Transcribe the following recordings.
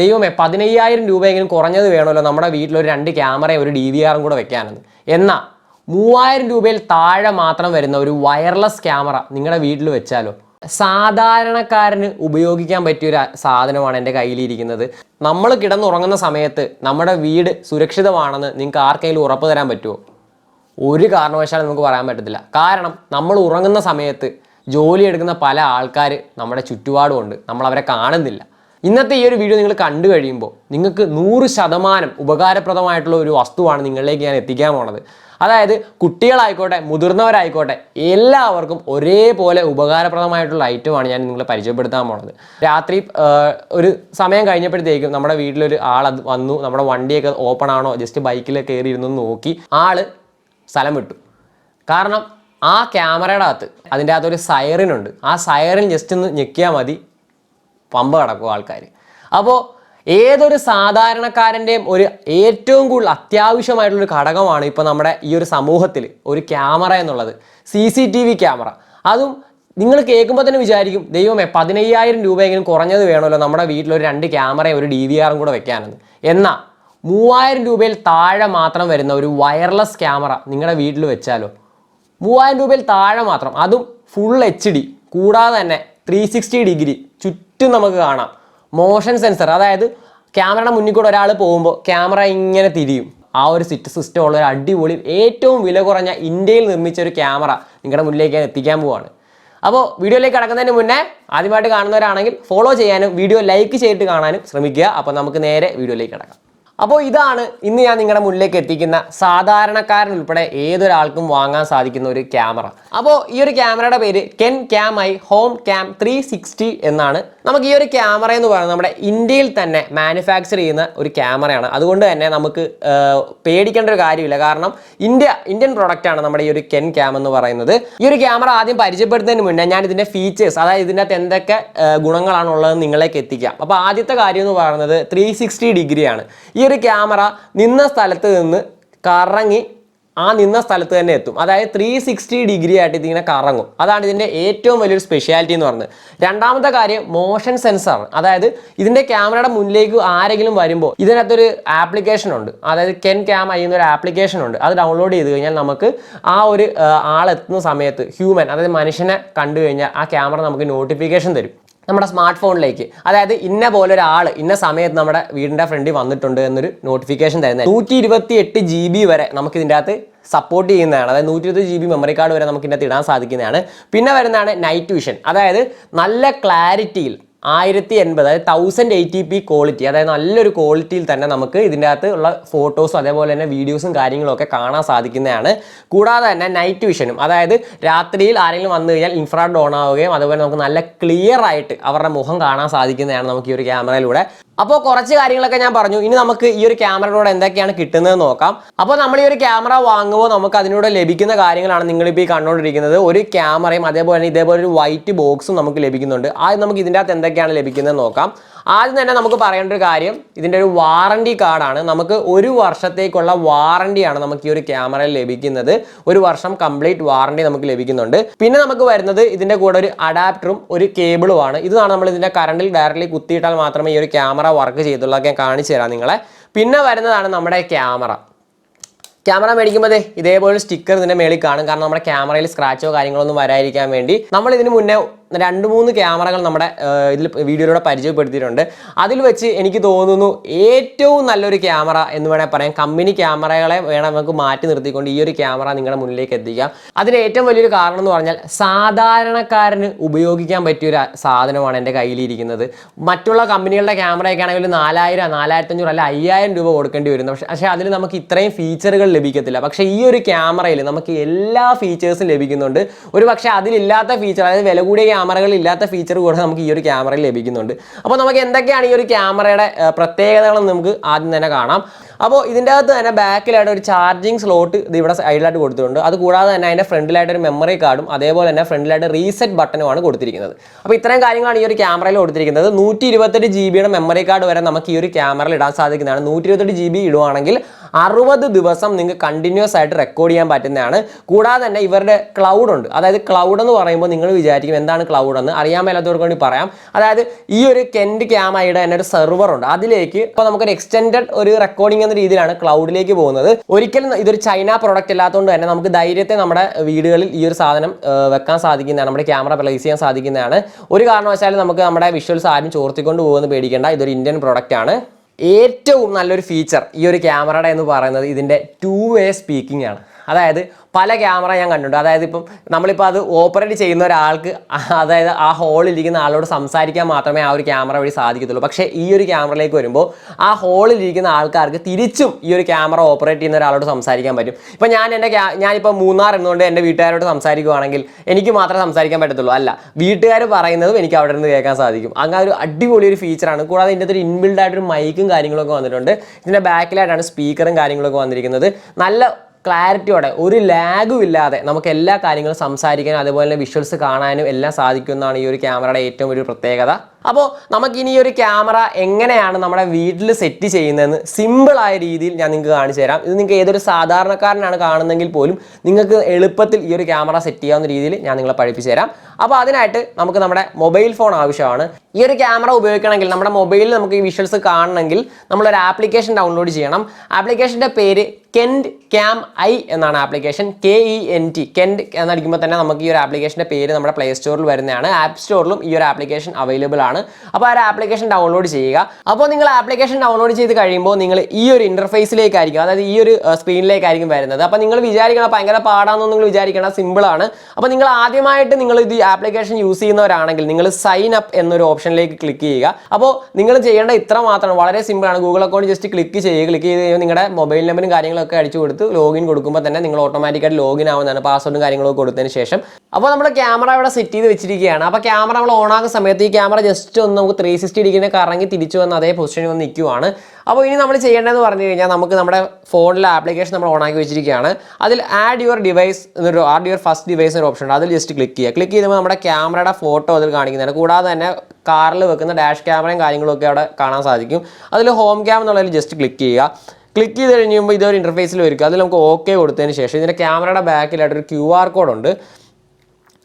ദൈവമേ 15,000 രൂപയെങ്കിലും കുറഞ്ഞത് വേണമല്ലോ നമ്മുടെ വീട്ടിൽ ഒരു 2 ക്യാമറയും ഒരു DVR-ഉം കൂടെ വെക്കാനെന്ന്. എന്നാൽ 3,000 രൂപയിൽ താഴെ മാത്രം വരുന്ന ഒരു വയർലെസ് ക്യാമറ നിങ്ങളുടെ വീട്ടിൽ വെച്ചാലോ? സാധാരണക്കാരന് ഉപയോഗിക്കാൻ പറ്റിയൊരു സാധനമാണ് എൻ്റെ കയ്യിലിരിക്കുന്നത്. നമ്മൾ കിടന്നുറങ്ങുന്ന സമയത്ത് നമ്മുടെ വീട് സുരക്ഷിതമാണെന്ന് നിങ്ങൾക്ക് ആർക്കെങ്കിലും ഉറപ്പ് തരാൻ പറ്റുമോ? ഒരു കാരണവശാലും നമുക്ക് പറയാൻ പറ്റത്തില്ല. കാരണം നമ്മൾ ഉറങ്ങുന്ന സമയത്ത് ജോലി എടുക്കുന്ന പല ആൾക്കാർ നമ്മുടെ ചുറ്റുപാടുമുണ്ട്, നമ്മൾ അവരെ കാണുന്നില്ല. ഇന്നത്തെ ഈ ഒരു വീഡിയോ നിങ്ങൾ കണ്ടു കഴിയുമ്പോൾ നിങ്ങൾക്ക് 100% ഉപകാരപ്രദമായിട്ടുള്ള ഒരു വസ്തുവാണ് നിങ്ങളിലേക്ക് ഞാൻ എത്തിക്കാൻ പോണത്. അതായത് കുട്ടികളായിക്കോട്ടെ മുതിർന്നവരായിക്കോട്ടെ എല്ലാവർക്കും ഒരേപോലെ ഉപകാരപ്രദമായിട്ടുള്ള ഐറ്റമാണ് ഞാൻ നിങ്ങളെ പരിചയപ്പെടുത്താൻ പോണത്. രാത്രി ഒരു സമയം കഴിഞ്ഞപ്പോഴത്തേക്കും നമ്മുടെ വീട്ടിലൊരു ആൾ വന്നു, നമ്മുടെ വണ്ടിയൊക്കെ ഓപ്പൺ ആണോ ജസ്റ്റ് ബൈക്കിൽ കയറി ഇരുന്നു നോക്കി ആള് സ്ഥലം വിട്ടു. കാരണം ആ ക്യാമറയുടെ അകത്ത് അതിൻ്റെ അകത്തൊരു സൈറനുണ്ട്. ആ സൈറൻ ജസ്റ്റ് ഒന്ന് ഞെക്കിയാൽ മതി, പമ്പ കിടക്കും ആൾക്കാർ. അപ്പോൾ ഏതൊരു സാധാരണക്കാരൻ്റെയും ഒരു ഏറ്റവും കൂടുതൽ അത്യാവശ്യമായിട്ടുള്ളൊരു ഘടകമാണ് ഇപ്പോൾ നമ്മുടെ ഈ ഒരു സമൂഹത്തിൽ ഒരു ക്യാമറ എന്നുള്ളത്. CCTV camera. അതും നിങ്ങൾ കേൾക്കുമ്പോൾ തന്നെ വിചാരിക്കും, ദൈവമേ 15,000 രൂപയെങ്കിലും കുറഞ്ഞത് വേണമല്ലോ നമ്മുടെ വീട്ടിൽ ഒരു 2 ക്യാമറയും ഒരു DVR-ഉം കൂടെ വെക്കാനെന്ന്. എന്നാൽ 3,000 രൂപയിൽ താഴെ മാത്രം വരുന്ന ഒരു വയർലെസ് ക്യാമറ നിങ്ങളുടെ വീട്ടിൽ വെച്ചാലോ? 3,000 രൂപയിൽ താഴെ മാത്രം, അതും ഫുൾ HD, കൂടാതെ തന്നെ 360 ഡിഗ്രി ചുറ്റും നമുക്ക് കാണാം. മോഷൻ സെൻസർ, അതായത് ക്യാമറയുടെ മുന്നിൽ കൂടെ ഒരാൾ പോകുമ്പോൾ ക്യാമറ ഇങ്ങനെ തിരിയും. ആ ഒരു സിസ്റ്റം ഉള്ള ഒരു അടിപൊളി ഏറ്റവും വില കുറഞ്ഞ ഇന്ത്യയിൽ നിർമ്മിച്ച ഒരു ക്യാമറ നിങ്ങളുടെ മുന്നിലേക്ക് ഞാൻ എത്തിക്കാൻ പോവാണ്. അപ്പോൾ വീഡിയോയിലേക്ക് കടക്കുന്നതിന് മുന്നേ ആദ്യമായിട്ട് കാണുന്നവരാണെങ്കിൽ ഫോളോ ചെയ്യാനും വീഡിയോ ലൈക്ക് ചെയ്തിട്ട് കാണാനും ശ്രമിക്കുക. അപ്പോൾ നമുക്ക് നേരെ വീഡിയോയിലേക്ക് കിടക്കാം. അപ്പോൾ ഇതാണ് ഇന്ന് ഞാൻ നിങ്ങളുടെ മുന്നിലേക്ക് എത്തിക്കുന്ന സാധാരണക്കാരൻ ഉൾപ്പെടെ ഏതൊരാൾക്കും വാങ്ങാൻ സാധിക്കുന്ന ഒരു ക്യാമറ. അപ്പോൾ ഈ ഒരു ക്യാമറയുടെ പേര് KenCam-i ഹോം ക്യാം 360 എന്നാണ്. നമുക്ക് ഈ ഒരു ക്യാമറ എന്ന് പറയുന്നത് നമ്മുടെ ഇന്ത്യയിൽ തന്നെ മാനുഫാക്ചർ ചെയ്യുന്ന ഒരു ക്യാമറയാണ്. അതുകൊണ്ട് തന്നെ നമുക്ക് പേടിക്കേണ്ട ഒരു കാര്യമില്ല. കാരണം ഇന്ത്യൻ പ്രൊഡക്റ്റാണ് നമ്മുടെ ഈ ഒരു KenCam എന്ന് പറയുന്നത്. ഈ ഒരു ക്യാമറ ആദ്യം പരിചയപ്പെടുത്തുന്നതിന് മുന്നേ ഞാൻ ഇതിൻ്റെ ഫീച്ചേഴ്സ്, അതായത് ഇതിൻ്റെ അകത്ത് എന്തൊക്കെ ഗുണങ്ങളാണുള്ളത് നിങ്ങളിലേക്ക് എത്തിക്കാം. അപ്പോൾ ആദ്യത്തെ കാര്യം എന്ന് പറയുന്നത് 360 ഡിഗ്രിയാണ്. ഈ ഒരു ക്യാമറ നിന്ന സ്ഥലത്ത് നിന്ന് കറങ്ങി ആ നിന്ന സ്ഥലത്ത് തന്നെ എത്തും. അതായത് 360 ഡിഗ്രി ആയിട്ട് ഇതിങ്ങനെ കറങ്ങും. അതാണ് ഇതിൻ്റെ ഏറ്റവും വലിയൊരു സ്പെഷ്യാലിറ്റി എന്ന് പറയുന്നത്. രണ്ടാമത്തെ കാര്യം മോഷൻ സെൻസർ. അതായത് ഇതിൻ്റെ ക്യാമറയുടെ മുന്നിലേക്ക് ആരെങ്കിലും വരുമ്പോൾ ഇതിനകത്തൊരു ആപ്ലിക്കേഷൻ ഉണ്ട്, അതായത് KenCam-i എന്നൊരു ആപ്ലിക്കേഷൻ ഉണ്ട്. അത് ഡൗൺലോഡ് ചെയ്ത് കഴിഞ്ഞാൽ നമുക്ക് ആ ഒരു ആളെത്തുന്ന സമയത്ത് ഹ്യൂമൻ, അതായത് മനുഷ്യനെ കണ്ടു കഴിഞ്ഞാൽ ആ ക്യാമറ നമുക്ക് നോട്ടിഫിക്കേഷൻ തരും നമ്മുടെ സ്മാർട്ട് ഫോണിലേക്ക്. അതായത് ഇന്ന പോലെ ഒരാൾ ഇന്ന സമയത്ത് നമ്മുടെ വീടിൻ്റെ ഫ്രണ്ടിൽ വന്നിട്ടുണ്ട് എന്നൊരു നോട്ടിഫിക്കേഷൻ തരുന്നത്. 128 GB വരെ നമുക്ക് ഇതിൻ്റെ അകത്ത് സപ്പോർട്ട് ചെയ്യുന്നതാണ്. അതായത് 120 GB മെമ്മറി കാർഡ് വരെ നമുക്ക് ഇതിൻ്റെ അകത്ത് ഇടാൻ സാധിക്കുന്നതാണ്. പിന്നെ വരുന്നതാണ് നൈറ്റ് വിഷൻ. അതായത് നല്ല ക്ലാരിറ്റിയിൽ 1080, അതായത് 1080p ക്വാളിറ്റി, അതായത് നല്ലൊരു ക്വാളിറ്റിയിൽ തന്നെ നമുക്ക് ഇതിൻ്റെ അകത്ത് ഉള്ള ഫോട്ടോസും അതേപോലെ തന്നെ വീഡിയോസും കാര്യങ്ങളും ഒക്കെ കാണാൻ സാധിക്കുന്നതാണ്. കൂടാതെ തന്നെ നൈറ്റ് വിഷനും, അതായത് രാത്രിയിൽ ആരെങ്കിലും വന്നു കഴിഞ്ഞാൽ ഇൻഫ്രാറെഡ് ഓൺ ആവുകയും അതുപോലെ നമുക്ക് നല്ല ക്ലിയർ ആയിട്ട് അവരുടെ മുഖം കാണാൻ സാധിക്കുന്നതാണ് നമുക്ക് ഈ ഒരു ക്യാമറയിലൂടെ. അപ്പോൾ കുറച്ച് കാര്യങ്ങളൊക്കെ ഞാൻ പറഞ്ഞു. ഇനി നമുക്ക് ഈ ഒരു ക്യാമറയോടെ എന്തൊക്കെയാണ് കിട്ടുന്നത് നോക്കാം. അപ്പോൾ നമ്മൾ ഈ ഒരു ക്യാമറ വാങ്ങുമ്പോൾ നമുക്ക് അതിലൂടെ ലഭിക്കുന്ന കാര്യങ്ങളാണ് നിങ്ങളിപ്പോൾ ഈ കണ്ടുകൊണ്ടിരിക്കുന്നത്. ഒരു ക്യാമറയും അതേപോലെ തന്നെ ഇതേപോലെ ഒരു വൈറ്റ് ബോക്സും നമുക്ക് ലഭിക്കുന്നുണ്ട്. ആദ്യം നമുക്ക് ഇതിൻ്റെ അകത്ത് എന്തൊക്കെയാണ് ലഭിക്കുന്നത് നോക്കാം. ആദ്യം തന്നെ നമുക്ക് പറയേണ്ട ഒരു കാര്യം, ഇതിൻ്റെ ഒരു വാറണ്ടി കാർഡാണ്. നമുക്ക് 1 വർഷത്തേക്കുള്ള വാറണ്ടിയാണ് നമുക്ക് ഈ ഒരു ക്യാമറയിൽ ലഭിക്കുന്നത്. 1 വർഷം കംപ്ലീറ്റ് വാറണ്ടി നമുക്ക് ലഭിക്കുന്നുണ്ട്. പിന്നെ നമുക്ക് വരുന്നത് ഇതിൻ്റെ കൂടെ ഒരു അഡാപ്റ്ററും ഒരു കേബിളുമാണ്. ഇതാണ് നമ്മൾ ഇതിൻ്റെ കറണ്ടിൽ ഡയറക്റ്റ്ലി കുത്തിയിട്ടാൽ മാത്രമേ ഈ ഒരു ക്യാമറ വർക്ക് ചെയ്തുള്ളൂ. ഞാൻ കാണിച്ചു തരാം നിങ്ങളെ. പിന്നെ വരുന്നതാണ് നമ്മുടെ ക്യാമറ മേടിക്കുമ്പോൾ ഇതേപോലെ സ്റ്റിക്കർ ഇതിൻ്റെ മേളിൽ കാണും. കാരണം നമ്മുടെ ക്യാമറയിൽ സ്ക്രാച്ചോ കാര്യങ്ങളൊന്നും വരാതിരിക്കാൻ വേണ്ടി നമ്മൾ ഇതിന് മുന്നേ 2-3 ക്യാമറകൾ നമ്മുടെ ഇതിൽ വീഡിയോയിലൂടെ പരിചയപ്പെടുത്തിയിട്ടുണ്ട്. അതിൽ വെച്ച് എനിക്ക് തോന്നുന്നു ഏറ്റവും നല്ലൊരു ക്യാമറ എന്ന് വേണമെങ്കിൽ പറയാം. കമ്പനി ക്യാമറകളെ വേണം നമുക്ക് മാറ്റി നിർത്തിക്കൊണ്ട് ഈ ഒരു ക്യാമറ നിങ്ങളുടെ മുന്നിലേക്ക് എത്തിക്കാം. അതിന് ഏറ്റവും വലിയൊരു കാരണം എന്ന് പറഞ്ഞാൽ സാധാരണക്കാരന് ഉപയോഗിക്കാൻ പറ്റിയൊരു സാധനമാണ് എൻ്റെ കയ്യിലിരിക്കുന്നത്. മറ്റുള്ള കമ്പനികളുടെ ക്യാമറയൊക്കെ ആണെങ്കിൽ 4,000, 4,500 അല്ല 5,000 രൂപ കൊടുക്കേണ്ടി വരുന്നു. പക്ഷേ അതിൽ നമുക്ക് ഇത്രയും ഫീച്ചറുകൾ ലഭിക്കത്തില്ല. പക്ഷേ ഈ ഒരു ക്യാമറയിൽ നമുക്ക് എല്ലാ ഫീച്ചേഴ്സും ലഭിക്കുന്നുണ്ട്. ഒരു പക്ഷേ അതിലില്ലാത്ത ഫീച്ചർ, അതായത് വില കൂടിയ ക്യാമറകൾ ഇല്ലാത്ത ഫീച്ചർ കൂടെ നമുക്ക് ഈ ഒരു ക്യാമറയിൽ ലഭിക്കുന്നുണ്ട്. അപ്പോൾ നമുക്ക് എന്തൊക്കെയാണ് ഈ ഒരു ക്യാമറയുടെ പ്രത്യേകതകളെന്ന് നമുക്ക് ആദ്യം തന്നെ കാണാം. അപ്പോൾ ഇതിൻ്റെ അകത്ത് തന്നെ ബാക്കിലായിട്ട് ഒരു ചാർജിങ് സ്ലോട്ട് ഇത് ഇവിടെ സൈഡിലായിട്ട് കൊടുത്തിട്ടുണ്ട്. അത് കൂടാതെ തന്നെ അതിൻ്റെ ഫ്രണ്ടിലായിട്ട് ഒരു മെമ്മറി കാർഡും അതേപോലെ തന്നെ ഫ്രണ്ടിലായിട്ട് റീസെറ്റ് ബട്ടനുമാണ് കൊടുത്തിരിക്കുന്നത്. അപ്പോൾ ഇത്രയും കാര്യങ്ങളാണ് ഈ ഒരു ക്യാമറയിൽ കൊടുത്തിരിക്കുന്നത്. 128 GB മെമ്മറി കാർഡ് വരെ നമുക്ക് ഈ ഒരു ക്യാമറയിൽ ഇടാൻ സാധിക്കുന്നതാണ്. 128 GB ഇടുവാണെങ്കിൽ 60 ദിവസം നിങ്ങൾക്ക് കണ്ടിന്യൂസ് ആയിട്ട് റെക്കോർഡ് ചെയ്യാൻ പറ്റുന്നതാണ്. കൂടാതെ തന്നെ ഇവരുടെ ക്ലൗഡ് ഉണ്ട്. അതായത് ക്ലൗഡ് എന്ന് പറയുമ്പോൾ നിങ്ങൾ വിചാരിക്കും എന്താണ് ക്ലൗഡ് എന്ന്. അറിയാൻ മേലാത്തവർക്ക് വേണ്ടി പറയാം. അതായത് ഈ ഒരു കെൻഡ് ക്യാമറയുടെ തന്നെ ഒരു സെർവർ ഉണ്ട്. അതിലേക്ക് ഇപ്പോൾ നമുക്കൊരു എക്സ്റ്റെൻഡഡ് ഒരു റെക്കോർഡിംഗ് എന്ന രീതിയിലാണ് ക്ലൗഡിലേക്ക് പോകുന്നത്. ഒരിക്കലും ഇതൊരു ചൈന പ്രോഡക്റ്റ് അല്ലാത്തതുകൊണ്ട് തന്നെ നമുക്ക് ധൈര്യത്തെ നമ്മുടെ വീടുകളിൽ ഈ ഒരു സാധനം വെക്കാൻ സാധിക്കുന്നതാണ്. നമ്മുടെ ക്യാമറ പ്ലേസ് ചെയ്യാൻ സാധിക്കുന്നതാണ്. ഒരു കാരണവശാലും നമുക്ക് നമ്മുടെ വിഷ്വൽസ് ആരും ചോർത്തിക്കൊണ്ട് പോകുമെന്ന് പേടിക്കേണ്ട. ഇതൊരു ഇന്ത്യൻ പ്രോഡക്റ്റ് ആണ്. ഏറ്റവും നല്ലൊരു ഫീച്ചർ ഈ ഒരു ക്യാമറയുടെ എന്ന് പറയുന്നത് ഇതിൻ്റെ 2-way സ്പീക്കിംഗ് ആണ്. അതായത് പല ക്യാമറ ഞാൻ കണ്ടിട്ടുണ്ട്. അതായത് ഇപ്പം നമ്മളിപ്പോൾ അത് ഓപ്പറേറ്റ് ചെയ്യുന്ന ഒരാൾക്ക് അതായത് ആ ഹോളിലിരിക്കുന്ന ആളോട് സംസാരിക്കാൻ മാത്രമേ ആ ഒരു ക്യാമറ വഴി സാധിക്കത്തുള്ളൂ. പക്ഷേ ഈ ഒരു ക്യാമറയിലേക്ക് വരുമ്പോൾ ആ ഹോളിലിരിക്കുന്ന ആൾക്കാർക്ക് തിരിച്ചും ഈ ഒരു ക്യാമറ ഓപ്പറേറ്റ് ചെയ്യുന്ന ഒരാളോട് സംസാരിക്കാൻ പറ്റും. ഇപ്പം ഞാനിപ്പോൾ മൂന്നാർ എന്നുകൊണ്ട് എൻ്റെ വീട്ടുകാരോട് സംസാരിക്കുകയാണെങ്കിൽ എനിക്ക് മാത്രമേ സംസാരിക്കാൻ പറ്റത്തുള്ളൂ. അല്ല, വീട്ടുകാർ പറയുന്നതും എനിക്ക് അവിടെ നിന്ന് കേൾക്കാൻ സാധിക്കും. അങ്ങനെ ഒരു അടിപൊളി ഒരു ഫീച്ചറാണ്. കൂടാതെ ഇതിൻ്റെ ഒരു ഇൻബിൽഡ് ആയിട്ടൊരു മൈക്കും കാര്യങ്ങളൊക്കെ വന്നിട്ടുണ്ട്. ഇതിൻ്റെ ബാക്കിലായിട്ടാണ് സ്പീക്കറും കാര്യങ്ങളൊക്കെ വന്നിരിക്കുന്നത്. നല്ല ക്ലാരിറ്റിയോടെ ഒരു ലാഗും ഇല്ലാതെ നമുക്ക് എല്ലാ കാര്യങ്ങളും സംസാരിക്കാനും അതുപോലെ തന്നെ വിഷ്വൽസ് കാണാനും എല്ലാം സാധിക്കുന്നതാണ് ഈ ഒരു ക്യാമറയുടെ ഏറ്റവും വലിയ പ്രത്യേകത. അപ്പോൾ നമുക്കിനി ഈ ഒരു ക്യാമറ എങ്ങനെയാണ് നമ്മുടെ വീട്ടിൽ സെറ്റ് ചെയ്യുന്നതെന്ന് സിമ്പിളായ രീതിയിൽ ഞാൻ നിങ്ങൾക്ക് കാണിച്ചു തരാം. ഇത് നിങ്ങൾക്ക് ഏതൊരു സാധാരണക്കാരനാണ് കാണുന്നെങ്കിൽ പോലും നിങ്ങൾക്ക് എളുപ്പത്തിൽ ഈ ഒരു ക്യാമറ സെറ്റ് ചെയ്യാവുന്ന രീതിയിൽ ഞാൻ നിങ്ങളെ പഠിപ്പിച്ചു തരാം. അപ്പോൾ അതിനായിട്ട് നമുക്ക് നമ്മുടെ മൊബൈൽ ഫോൺ ആവശ്യമാണ്. ഈ ഒരു ക്യാമറ ഉപയോഗിക്കണമെങ്കിൽ നമ്മുടെ മൊബൈലിൽ നമുക്ക് ഈ വിഷ്വൽസ് കാണണമെങ്കിൽ നമ്മളൊരു ആപ്ലിക്കേഷൻ ഡൗൺലോഡ് ചെയ്യണം. ആപ്ലിക്കേഷൻ്റെ പേര് കെൻഡ് ക്യാം ഐ എന്നാണ് ആപ്ലിക്കേഷൻ. KENT കെൻഡ് എന്നടിക്കുമ്പോൾ തന്നെ നമുക്ക് ഈ ഒരു ആപ്ലിക്കേഷൻ്റെ പേര് നമ്മുടെ പ്ലേ സ്റ്റോറിൽ വരുന്നതാണ്. ആപ്പ് സ്റ്റോറിലും ഈ ഒരു ആപ്ലിക്കേഷൻ അവൈലബിൾ ആണ്. അപ്പോൾ ആ ഒരു ആപ്ലിക്കേഷൻ ഡൗൺലോഡ് ചെയ്യുക. അപ്പോൾ നിങ്ങൾ ആപ്ലിക്കേഷൻ ഡൗൺലോഡ് ചെയ്ത് കഴിയുമ്പോൾ നിങ്ങൾ ഈ ഒരു ഇൻ്റർഫേസിലേക്കായിരിക്കും, അതായത് ഈ ഒരു സ്ക്രീനിലേക്കായിരിക്കും വരുന്നത്. അപ്പോൾ നിങ്ങൾ വിചാരിക്കണം ഭയങ്കര പാടാണെന്ന് നിങ്ങൾ വിചാരിക്കണം, സിമ്പിളാണ്. അപ്പോൾ നിങ്ങൾ ആദ്യമായിട്ട് നിങ്ങൾ ഇത് ആപ്ലിക്കേഷൻ യൂസ് ചെയ്യുന്നവരാണെങ്കിൽ നിങ്ങൾ സൈൻ അപ്പ് എന്നൊരു ഓപ്ഷനിലേക്ക് ക്ലിക്ക് ചെയ്യുക. അപ്പോൾ നിങ്ങൾ ചെയ്യേണ്ട ഇത്ര മാത്രമാണ്, വളരെ സിമ്പിളാണ്. ഗൂഗിൾ അക്കൗണ്ട് ജസ്റ്റ് ക്ലിക്ക് ചെയ്യുക. ക്ലിക്ക് ചെയ്ത് കഴിയുമ്പോൾ നിങ്ങളുടെ മൊബൈൽ നമ്പറും കാര്യങ്ങളൊക്കെ അടിച്ചു കൊടുത്ത് ലോഗിൻ കൊടുക്കുമ്പോൾ തന്നെ നിങ്ങൾ ഓട്ടോമാറ്റിക്കായിട്ട് ലോഗിൻ ആവുന്നതാണ്, പാസ്വേഡും കാര്യങ്ങളൊക്കെ കൊടുത്തതിന് ശേഷം. അപ്പോൾ നമ്മുടെ ക്യാമറ ഇവിടെ സെറ്റ് ചെയ്ത് വെച്ചിരിക്കുകയാണ്. അപ്പോൾ ക്യാമറ നമ്മൾ ഓൺ ആകുന്ന സമയത്ത് ഈ ക്യാമറ ജസ്റ്റ് ഒന്ന് നമുക്ക് 360 ഡിഗ്രിനെ കറങ്ങി തിരിച്ചു വന്ന് അതേ പൊസിഷനിൽ വന്ന് നിൽക്കുവാണ്. അപ്പോൾ ഇനി നമ്മൾ ചെയ്യേണ്ടതെന്ന് പറഞ്ഞു കഴിഞ്ഞാൽ നമുക്ക് നമ്മുടെ ഫോണിലെ ആപ്ലിക്കേഷൻ നമ്മൾ ഓൺ ആക്കി വെച്ചിരിക്കുകയാണ്. അതിൽ ആഡ് യുവർ ഫസ്റ്റ് ഡിവൈസ് ഒരു ഓപ്ഷൻ ഉണ്ട്. അതിൽ ജസ്റ്റ് ക്ലിക്ക് ചെയ്യുക. ക്ലിക്ക് ചെയ്യുമ്പോൾ നമ്മുടെ ക്യാമറയുടെ ഫോട്ടോ അതിൽ കാണിക്കുന്നതാണ്. കൂടാതെ തന്നെ കാറിൽ വെക്കുന്ന ഡാഷ് ക്യാമറയും കാര്യങ്ങളൊക്കെ അവിടെ കാണാൻ സാധിക്കും. അതിൽ ഹോം ക്യാം എന്നുള്ളതിൽ ജസ്റ്റ് ക്ലിക്ക് ചെയ്യുക. ക്ലിക്ക് ചെയ്ത് കഴിയുമ്പോൾ ഇതൊരു ഇൻ്റർഫേസിൽ വരും. അതിൽ നമുക്ക് ഓക്കെ കൊടുത്തതിന് ശേഷം ഇതിൻ്റെ ക്യാമറയുടെ ബാക്കിലായിട്ടൊരു QR കോഡ് ഉണ്ട്.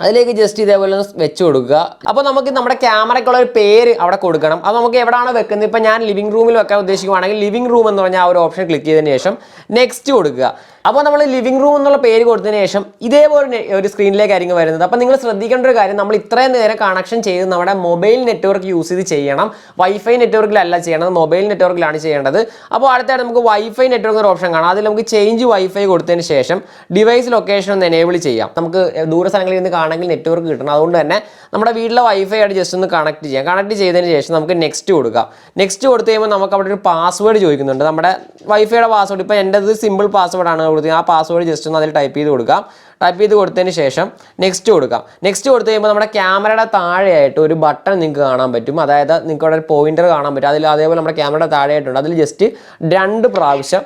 അതിലേക്ക് ജസ്റ്റ് ഇതേപോലെ ഒന്ന് വെച്ച് കൊടുക്കുക. അപ്പോൾ നമുക്ക് നമ്മുടെ ക്യാമറയ്ക്കുള്ള ഒരു പേര് അവിടെ കൊടുക്കണം. അത് നമുക്ക് എവിടെയാണോ വെക്കുന്നത്, ഇപ്പോൾ ഞാൻ ലിവിംഗ് റൂമിൽ വെക്കാൻ ഉദ്ദേശിക്കുകയാണെങ്കിൽ ലിവിംഗ് റൂം എന്ന് പറഞ്ഞാൽ ആ ഒരു ഓപ്ഷൻ ക്ലിക്ക് ചെയ്തതിന് ശേഷം നെക്സ്റ്റ് കൊടുക്കുക. അപ്പോൾ നമ്മൾ ലിവിംഗ് റൂം എന്നുള്ള പേര് കൊടുത്തതിന് ശേഷം ഇതേപോലെ ഒരു സ്ക്രീനിലേക്കായിരിക്കും വരുന്നത്. അപ്പോൾ നിങ്ങൾ ശ്രദ്ധിക്കേണ്ട ഒരു കാര്യം, നമ്മൾ ഇത്രയും നേരം കണക്ഷൻ ചെയ്ത് നമ്മുടെ മൊബൈൽ നെറ്റ്വർക്ക് യൂസ് ചെയ്ത് ചെയ്യണം. വൈഫൈ നെറ്റ്വർക്കിലല്ല ചെയ്യണത്, മൊബൈൽ നെറ്റ്വർക്കിലാണ് ചെയ്യേണ്ടത്. അപ്പോൾ അടുത്തായിട്ട് നമുക്ക് വൈഫൈ നെറ്റ്വർക്ക് ഒരു ഓപ്ഷൻ കാണാം. അതിൽ നമുക്ക് ചേഞ്ച് വൈഫൈ കൊടുത്തതിന് ശേഷം ഡിവൈസ് ലൊക്കേഷൻ ഒന്ന് എനേബിൾ ചെയ്യാം. നമുക്ക് ദൂര സ്ഥലങ്ങളിൽ നിന്ന് ആണെങ്കിൽ നെറ്റ്വർക്ക് കിട്ടണം. അതുകൊണ്ട് തന്നെ നമ്മുടെ വീട്ടിലെ വൈഫൈ ആയിട്ട് ജസ്റ്റ് ഒന്ന് കണക്ട് ചെയ്യാം. കണക്ട് ചെയ്തതിന് ശേഷം നമുക്ക് നെക്സ്റ്റ് കൊടുക്കാം. നെക്സ്റ്റ് കൊടുത്തു കഴിയുമ്പോൾ നമുക്ക് അവിടെ ഒരു പാസ്വേഡ് ചോദിക്കുന്നുണ്ട്. നമ്മുടെ വൈഫൈയുടെ പാസ്വേഡ്, ഇപ്പോൾ എൻ്റെത് സിമ്പിൾ പാസ്വേഡാണ് കൊടുത്തത്. ആ പാസ്വേഡ് ജസ്റ്റ് ഒന്ന് അതിൽ ടൈപ്പ് ചെയ്ത് കൊടുക്കാം. ടൈപ്പ് ചെയ്ത് കൊടുത്തതിന് ശേഷം നെക്സ്റ്റ് കൊടുക്കാം. നെക്സ്റ്റ് കൊടുത്തു കഴിയുമ്പോൾ നമ്മുടെ ക്യാമറയുടെ താഴെയായിട്ട് ഒരു ബട്ടൺ നിങ്ങൾക്ക് കാണാൻ പറ്റും. അതായത് നിങ്ങൾക്ക് അവിടെ ഒരു പോയിന്റർ കാണാൻ പറ്റും. അതിൽ അതേപോലെ നമ്മുടെ ക്യാമറയുടെ താഴെയായിട്ടുണ്ട്. അതിൽ ജസ്റ്റ് 2 പ്രാവശ്യം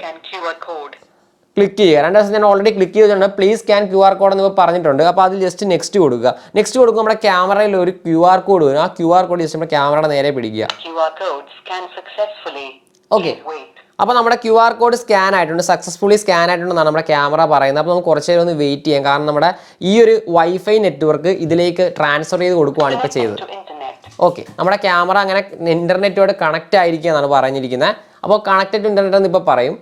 ക്ലിക്ക് ചെയ്യുക. 2 ദിവസം ഞാൻ ഓൾറെഡി ക്ലിക്ക് ചെയ്തിട്ടുണ്ട്. പ്ലീസ് സ്കാൻ QR കോഡ് എന്ന് പറഞ്ഞിട്ടുണ്ട്. അപ്പോൾ അതിൽ ജസ്റ്റ് നെക്സ്റ്റ് കൊടുക്കുക. നെക്സ്റ്റ് കൊടുക്കുമ്പോൾ നമ്മുടെ ക്യാമറയിൽ ഒരു QR കോഡ് വരും. ആ QR കോഡ് ജസ്റ്റ് നമ്മുടെ ക്യാമറയുടെ നേരെ പിടിക്കുക. ഓക്കെ, അപ്പോൾ നമ്മുടെ QR കോഡ് സ്കാൻ ആയിട്ടുണ്ട്, സക്സസ്ഫുള്ളി സ്കാൻ ആയിട്ടുണ്ടെന്നാണ് നമ്മുടെ ക്യാമറ പറയുന്നത്. അപ്പോൾ നമുക്ക് കുറച്ച് നേരം ഒന്ന് വെയിറ്റ് ചെയ്യാം. കാരണം നമ്മുടെ ഈ ഒരു വൈഫൈ നെറ്റ്വർക്ക് ഇതിലേക്ക് ട്രാൻസ്ഫർ ചെയ്ത് കൊടുക്കുകയാണ് ഇപ്പോൾ ചെയ്തത്. ഓക്കെ, നമ്മുടെ ക്യാമറ അങ്ങനെ ഇൻ്റർനെറ്റോട് കണക്റ്റ് ആയിരിക്കുക എന്നാണ് പറഞ്ഞിരിക്കുന്നത്. അപ്പോൾ കണക്റ്റഡ് ടു ഇൻ്റർനെറ്റ് എന്ന് ഇപ്പോൾ പറയും.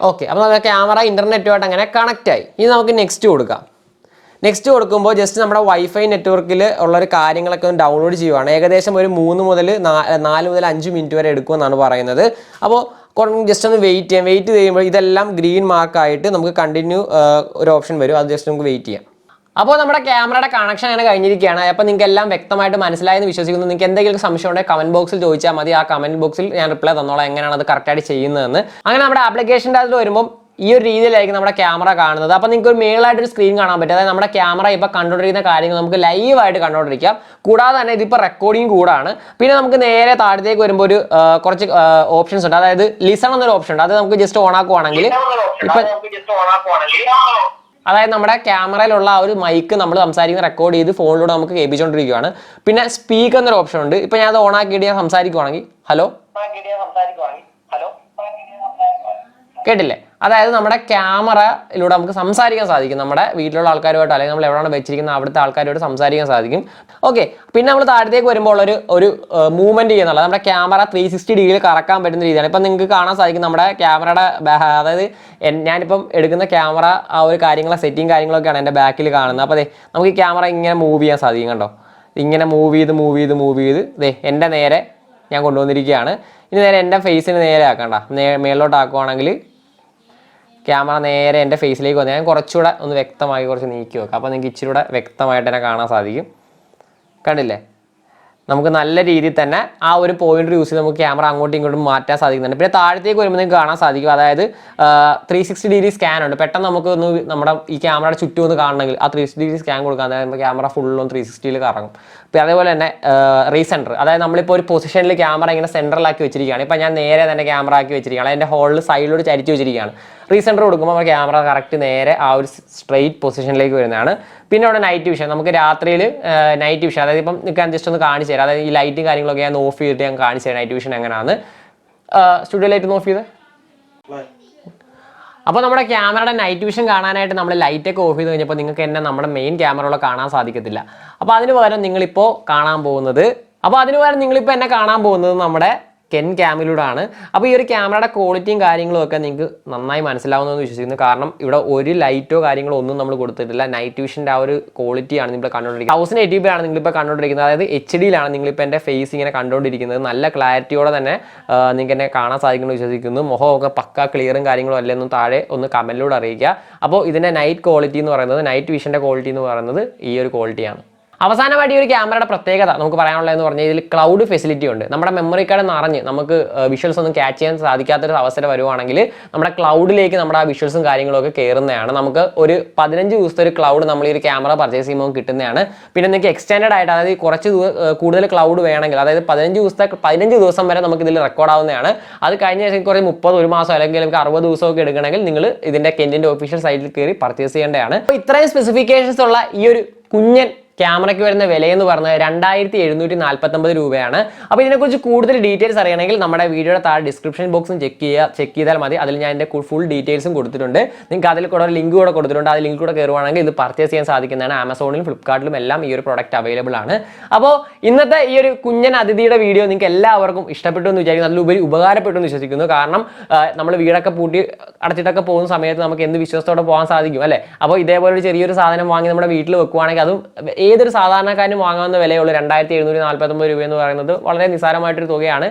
ഓക്കെ, അപ്പോൾ നമ്മുടെ ക്യാമറ ഇൻ്റർനെറ്റുമായിട്ട് അങ്ങനെ കണക്റ്റ് ആയി. ഇനി നമുക്ക് നെക്സ്റ്റ് കൊടുക്കാം. നെക്സ്റ്റ് കൊടുക്കുമ്പോൾ ജസ്റ്റ് നമ്മുടെ വൈഫൈ നെറ്റ്വർക്കിൽ ഉള്ളൊരു കാര്യങ്ങളൊക്കെ ഒന്ന് ഡൗൺലോഡ് ചെയ്യുവാണ്. ഏകദേശം ഒരു 3 മുതൽ 4 മുതൽ 5 മിനിറ്റ് വരെ എടുക്കുമെന്നാണ് പറയുന്നത്. അപ്പോൾ ജസ്റ്റ് ഒന്ന് വെയിറ്റ് ചെയ്യാം. വെയിറ്റ് ചെയ്യുമ്പോൾ ഇതെല്ലാം ഗ്രീൻ മാർക്കായിട്ട് നമുക്ക് കണ്ടിന്യൂ ഒരു ഓപ്ഷൻ വരും. അത് ജസ്റ്റ് നമുക്ക് വെയിറ്റ് ചെയ്യാം. അപ്പോൾ നമ്മുടെ ക്യാമറയുടെ കണക്ഷൻ അങ്ങനെ കഴിഞ്ഞിരിക്കുകയാണ്. അപ്പോൾ നിങ്ങൾക്ക് എല്ലാം വ്യക്തമായിട്ട് മനസ്സിലായെന്ന് വിശ്വസിക്കുന്നു. നിങ്ങൾക്ക് എന്തെങ്കിലും സംശയം ഉണ്ടെങ്കിൽ കമന്റ് ബോക്സിൽ ചോദിച്ചാൽ മതി. ആ കമന്റ് ബോക്സിൽ ഞാൻ റിപ്ലൈ തന്നോളാം എങ്ങനെയാണ് അത് കറക്റ്റായിട്ട് ചെയ്യുന്നതെന്ന്. അങ്ങനെ നമ്മുടെ ആപ്ലിക്കേഷൻ്റെ അതിൽ വരുമ്പോൾ ഈ ഒരു രീതിയിലായിരിക്കും നമ്മുടെ ക്യാമറ കാണുന്നത്. അപ്പോൾ നിങ്ങൾക്ക് ഒരു മേളായിട്ടൊരു സ്ക്രീൻ കാണാൻ പറ്റും. അതായത് നമ്മുടെ ക്യാമറ ഇപ്പോൾ കണ്ടുകൊണ്ടിരിക്കുന്ന കാര്യങ്ങൾ നമുക്ക് ലൈവായിട്ട് കണ്ടുകൊണ്ടിരിക്കാം. കൂടാതെ തന്നെ ഇതിപ്പോൾ റെക്കോർഡിംഗ് കൂടാണ്. പിന്നെ നമുക്ക് നേരെ താഴത്തേക്ക് വരുമ്പോൾ ഒരു കുറച്ച് ഓപ്ഷൻസ് ഉണ്ട്. അതായത് ലിസൺ എന്നൊരു ഓപ്ഷൻ ഉണ്ട്. അത് നമുക്ക് ജസ്റ്റ് ഓൺ ആക്കുവാണെങ്കിൽ ഇപ്പം അതായത് നമ്മുടെ ക്യാമറയിലുള്ള ആ ഒരു മൈക്ക് നമ്മൾ സംസാരിക്കുന്ന റെക്കോർഡ് ചെയ്ത് ഫോണിലൂടെ നമുക്ക് കേൾപ്പിച്ചുകൊണ്ടിരിക്കുകയാണ്. പിന്നെ സ്പീക്ക് എന്നൊരു ഓപ്ഷൻ ഉണ്ട്. ഇപ്പം ഞാൻ അത് ഓൺ ആക്കിയിട്ട് ഞാൻ സംസാരിക്കുവാണെങ്കിൽ ഹലോ കേട്ടില്ലേ? അതായത് നമ്മുടെ ക്യാമറയിലൂടെ നമുക്ക് സംസാരിക്കാൻ സാധിക്കും. നമ്മുടെ വീട്ടിലുള്ള ആൾക്കാരുമായിട്ട് അല്ലെങ്കിൽ നമ്മൾ എവിടെയാണ് വെച്ചിരിക്കുന്ന അവിടുത്തെ ആൾക്കാരുമായിട്ട് സംസാരിക്കാൻ സാധിക്കും. ഓക്കെ, പിന്നെ നമ്മൾ താഴത്തേക്ക് വരുമ്പോൾ ഒരു മൂവ്മെന്റ് ചെയ്യുന്നുള്ളത് നമ്മുടെ ക്യാമറ 360 ഡിഗ്രിയിൽ കറക്കാൻ പറ്റുന്ന രീതിയാണ്. ഇപ്പം നിങ്ങൾക്ക് കാണാൻ സാധിക്കും നമ്മുടെ ക്യാമറയുടെ അതായത് ഞാനിപ്പം എടുക്കുന്ന ക്യാമറ ആ ഒരു സെറ്റിംഗ് കാര്യങ്ങളൊക്കെയാണ് എൻ്റെ ബാക്കിൽ കാണുന്നത്. അപ്പോൾ അതെ നമുക്ക് ഈ ക്യാമറ ഇങ്ങനെ മൂവ് ചെയ്യാൻ സാധിക്കും. കണ്ടോ, ഇങ്ങനെ മൂവ് ചെയ്ത് എൻ്റെ നേരെ ഞാൻ കൊണ്ടുവന്നിരിക്കുകയാണ്. ഇനി നേരെ എൻ്റെ ഫേസിന് നേരെ ആക്കണ്ട, മേളിലോട്ട് ആക്കുവാണെങ്കിൽ ക്യാമറ നേരെ എൻ്റെ ഫേസിലേക്ക് വന്ന് ഞാൻ കുറച്ചുകൂടെ ഒന്ന് വ്യക്തമായി കുറച്ച് നീക്കി വെക്കാം. അപ്പോൾ നിങ്ങൾക്ക് ഇച്ചിരി കൂടെ വ്യക്തമായിട്ട് തന്നെ കാണാൻ സാധിക്കും. കണ്ടില്ലേ? നമുക്ക് നല്ല രീതിയിൽ തന്നെ ആ ഒരു പോയിന്റ് യൂസ് ചെയ്ത് നമുക്ക് ക്യാമറ അങ്ങോട്ടും ഇങ്ങോട്ടും മാറ്റാൻ സാധിക്കുന്നുണ്ട്. പിന്നെ താഴത്തേക്ക് വരുമ്പോൾ നിങ്ങൾക്ക് കാണാൻ സാധിക്കും. അതായത് 360 ഡിഗ്രി സ്കാൻ ഉണ്ട്. പെട്ടെന്ന് നമുക്ക് ഒന്ന് നമ്മുടെ ഈ ക്യാമറയുടെ ചുറ്റും ഒന്ന് കാണണമെങ്കിൽ ആ 360 ഡിഗ്രി സ്കാൻ കൊടുക്കാൻ, അതായത് ക്യാമറ ഫുള്ളും 360യിൽ കറങ്ങും. പിന്നെ അതേപോലെ തന്നെ റീസെൻറ്റർ, അതായത് നമ്മളിപ്പോൾ ഒരു പൊസിഷനിൽ ക്യാമറ ഇങ്ങനെ സെൻട്രലാക്കി വെച്ചിരിക്കുകയാണ്. ഇപ്പം ഞാൻ നേരെ തന്നെ ക്യാമറ ആക്കി വെച്ചിരിക്കുകയാണ്. അതിൻ്റെ ഹോളിൽ സൈഡിലോട്ട് ചരിച്ച് വെച്ചിരിക്കുകയാണ്. റീസെൻറ്റർ കൊടുക്കുമ്പോൾ നമ്മുടെ ക്യാമറ കറക്റ്റ് നേരെ ആ ഒരു സ്ട്രെയിറ്റ് പൊസിഷനിലേക്ക് വരുന്നതാണ്. പിന്നെ അവിടെ നൈറ്റ് വിഷൻ, നമുക്ക് രാത്രിയിൽ നൈറ്റ് വിഷൻ, അതായത് ഇപ്പം നിൽക്കാൻ ജസ്റ്റ് ഒന്ന് കാണിച്ചു തരാം. അതായത് ഈ ലൈറ്റും കാര്യങ്ങളൊക്കെ ഞാൻ ഓഫ് ചെയ്തിട്ട് ഞാൻ കാണിച്ചു തരാം നൈറ്റ് വിഷൻ എങ്ങനെയാണ്. സ്റ്റുഡിയോ ലൈറ്റ് ഒന്ന് ഓഫ് ചെയ്ത്. അപ്പോൾ നമ്മുടെ ക്യാമറയുടെ നൈറ്റ് വിഷൻ കാണാനായിട്ട് നമ്മൾ ലൈറ്റൊക്കെ ഓഫ് ചെയ്ത് കഴിഞ്ഞപ്പോൾ നിങ്ങൾക്ക് എന്നെ നമ്മുടെ മെയിൻ ക്യാമറകളെ കാണാൻ സാധിക്കത്തില്ല. അപ്പോൾ അതിന് പകരം നിങ്ങളിപ്പോൾ എന്നെ കാണാൻ പോകുന്നത് നമ്മുടെ കെൻ ക്യാമിലൂടെയാണ്. അപ്പോൾ ഈ ഒരു ക്യാമറയുടെ ക്വാളിറ്റിയും കാര്യങ്ങളും ഒക്കെ നിങ്ങൾക്ക് നന്നായി മനസ്സിലാവുന്നതെന്ന് വിശ്വസിക്കുന്നു. കാരണം ഇവിടെ ഒരു ലൈറ്റോ കാര്യങ്ങളോ ഒന്നും നമ്മൾ കൊടുത്തിട്ടില്ല. നൈറ്റ് വിഷൻ്റെ ആ ഒരു ക്വാളിറ്റിയാണ് നിങ്ങൾ കണ്ടുകൊണ്ടിരിക്കുന്നത്. 1080p ആണ് നിങ്ങളിപ്പോൾ കണ്ടുകൊണ്ടിരിക്കുന്നത്. അതായത് HD-യിലാണ് നിങ്ങളിപ്പോൾ എൻ്റെ ഫേസ് ഇങ്ങനെ കണ്ടുകൊണ്ടിരിക്കുന്നത്. നല്ല ക്ലാരിറ്റിയോടെ തന്നെ നിങ്ങൾക്ക് എന്നെ കാണാൻ സാധിക്കുമെന്ന് വിശ്വസിക്കുന്നു. മുഖമൊക്കെ പക്ക ക്ലിയറും കാര്യങ്ങളും അല്ലെന്നും താഴെ ഒന്ന് കമൻറ്റിലൂടെ അറിയിക്കുക. അപ്പോൾ ഇതിൻ്റെ നൈറ്റ് ക്വാളിറ്റി എന്ന് പറയുന്നത്, നൈറ്റ് വിഷൻ്റെ ക്വാളിറ്റി എന്ന് പറയുന്നത് ഈ ഒരു ക്വാളിറ്റിയാണ്. അവസാനമായിട്ട് ഈ ഒരു ക്യാമറയുടെ പ്രത്യേകത നമുക്ക് പറയാനുള്ളതെന്ന് പറഞ്ഞാൽ ഇതിൽ ക്ലൗഡ് ഫെസിലിറ്റി ഉണ്ട്. നമ്മുടെ മെമ്മറി കാർഡ് നിറഞ്ഞ് നമുക്ക് വിഷ്വൽസ് ഒന്നും ക്യാച്ച് ചെയ്യാൻ സാധിക്കാത്തൊരു അവസരം വരുവാണെങ്കിൽ നമ്മുടെ ക്ലൗഡിലേക്ക് നമ്മുടെ ആ വിഷ്വൽസും കാര്യങ്ങളൊക്കെ കയറുന്നതാണ്. നമുക്ക് ഒരു 15 ദിവസത്തെ ഒരു ക്ലൗഡ് നമ്മൾ ഈ ഒരു ക്യാമറ പർച്ചേസ് ചെയ്യുമ്പോൾ കിട്ടുന്നതാണ്. പിന്നെ നിങ്ങൾക്ക് എക്സ്റ്റെൻഡഡ് ആയിട്ട്, അതായത് കുറച്ച് കൂടുതൽ ക്ലൗഡ് വേണമെങ്കിൽ, അതായത് 15 ദിവസം വരെ നമുക്ക് ഇതിൽ റെക്കോർഡ് ആവുന്നതാണ്. അത് കഴിഞ്ഞ ശേഷം കുറച്ച് 30 ഒരു മാസം അല്ലെങ്കിൽ 60 ദിവസമൊക്കെ എടുക്കണമെങ്കിൽ നിങ്ങൾ ഇതിൻ്റെ കെൻറ്റിൻ്റെ ഒഫീഷ്യൽ സൈറ്റിൽ കയറി പർച്ചേസ് ചെയ്യേണ്ടതാണ്. അപ്പോൾ ഇത്രയും സ്പെസിഫിക്കേഷൻസ് ഉള്ള ഈ ഒരു കുഞ്ഞൻ ക്യാമറയ്ക്ക് വരുന്ന വിലയെന്ന് പറഞ്ഞത് 2749 രൂപയാണ്. അപ്പോൾ ഇതിനെക്കുറിച്ച് കൂടുതൽ ഡീറ്റെയിൽസ് അറിയണമെങ്കിൽ നമ്മുടെ വീഡിയോയുടെ താഴെ ഡിസ്ക്രിപ്ഷൻ ബോക്സും ചെക്ക് ചെയ്താൽ മതി. അതിൽ ഞാൻ എൻ്റെ ഫുൾ ഡീറ്റെയിൽസും കൊടുത്തിട്ടുണ്ട്. നിങ്ങൾക്ക് അതിൽ കൂടെ ഒരു ലിങ്ക് കൂടെ കൊടുത്തിട്ടുണ്ട്. ആ ലിങ്ക് കൂടെ കയറുവാണെങ്കിൽ ഇത് പർച്ചേസ് ചെയ്യാൻ സാധിക്കുന്നതാണ്. ആമസോണിലും ഫ്ലിപ്കാർട്ടിലും എല്ലാം ഈ ഒരു പ്രോഡക്റ്റ് അവൈലബിൾ ആണ്. അപ്പോൾ ഇന്നത്തെ ഈ ഒരു കുഞ്ഞൻ അതിഥിയുടെ വീഡിയോ നിങ്ങൾക്ക് എല്ലാവർക്കും ഇഷ്ടപ്പെട്ടു എന്ന് വിചാരിക്കുന്നു. അതിലുപരി ഉപകാരപ്പെട്ടു എന്ന് വിശ്വസിക്കുന്നു. കാരണം നമ്മൾ വീടൊക്കെ പൂട്ടി അടച്ചിട്ടൊക്കെ പോകുന്ന സമയത്ത് നമുക്ക് എന്ത് വിശ്വാസത്തോടെ പോകാൻ സാധിക്കും അല്ലേ? അപ്പോൾ ഇതേപോലെ ഒരു ചെറിയൊരു സാധനം വാങ്ങി നമ്മുടെ വീട്ടിൽ വെക്കുവാണെങ്കിൽ അതും ഏതൊരു സാധാരണക്കാരനും വാങ്ങാവുന്ന വിലയുള്ള 2749 രൂപ എന്ന് പറയുന്നത് വളരെ നിസ്സാരമായിട്ടൊരു തുകയാണ്.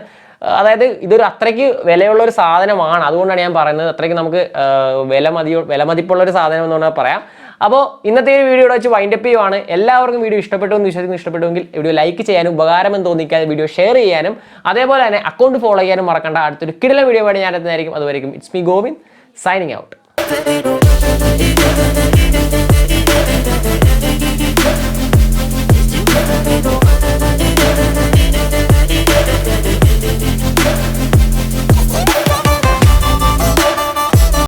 അതായത് ഇതൊരു അത്രയ്ക്ക് വിലയുള്ള ഒരു സാധനമാണ്. അതുകൊണ്ടാണ് ഞാൻ പറയുന്നത് അത്രയ്ക്ക് നമുക്ക് വിലമതിപ്പുള്ള ഒരു സാധനം എന്ന് പറഞ്ഞാൽ പറയാം. അപ്പോൾ ഇന്നത്തെ ഒരു വീഡിയോ വെച്ച് വൈൻഡപ്പ് ചെയ്യുവാണ്. എല്ലാവർക്കും വീഡിയോ ഇഷ്ടപ്പെട്ടു എന്ന് വിശ്വസിക്കുന്നു. ഇഷ്ടപ്പെട്ടുവെങ്കിൽ വീഡിയോ ലൈക്ക് ചെയ്യാനും ഉപകാരമെന്ന് തോന്നിക്കാതെ വീഡിയോ ഷെയർ ചെയ്യാനും അതേപോലെ തന്നെ അക്കൗണ്ട് ഫോളോ ചെയ്യാനും മറക്കണ്ട. അടുത്തൊരു കിടിലൻ വീഡിയോ വേണ്ടി ഞാൻ എത്തുന്നതായിരിക്കും. അതുവരെയും it's me Govind signing out.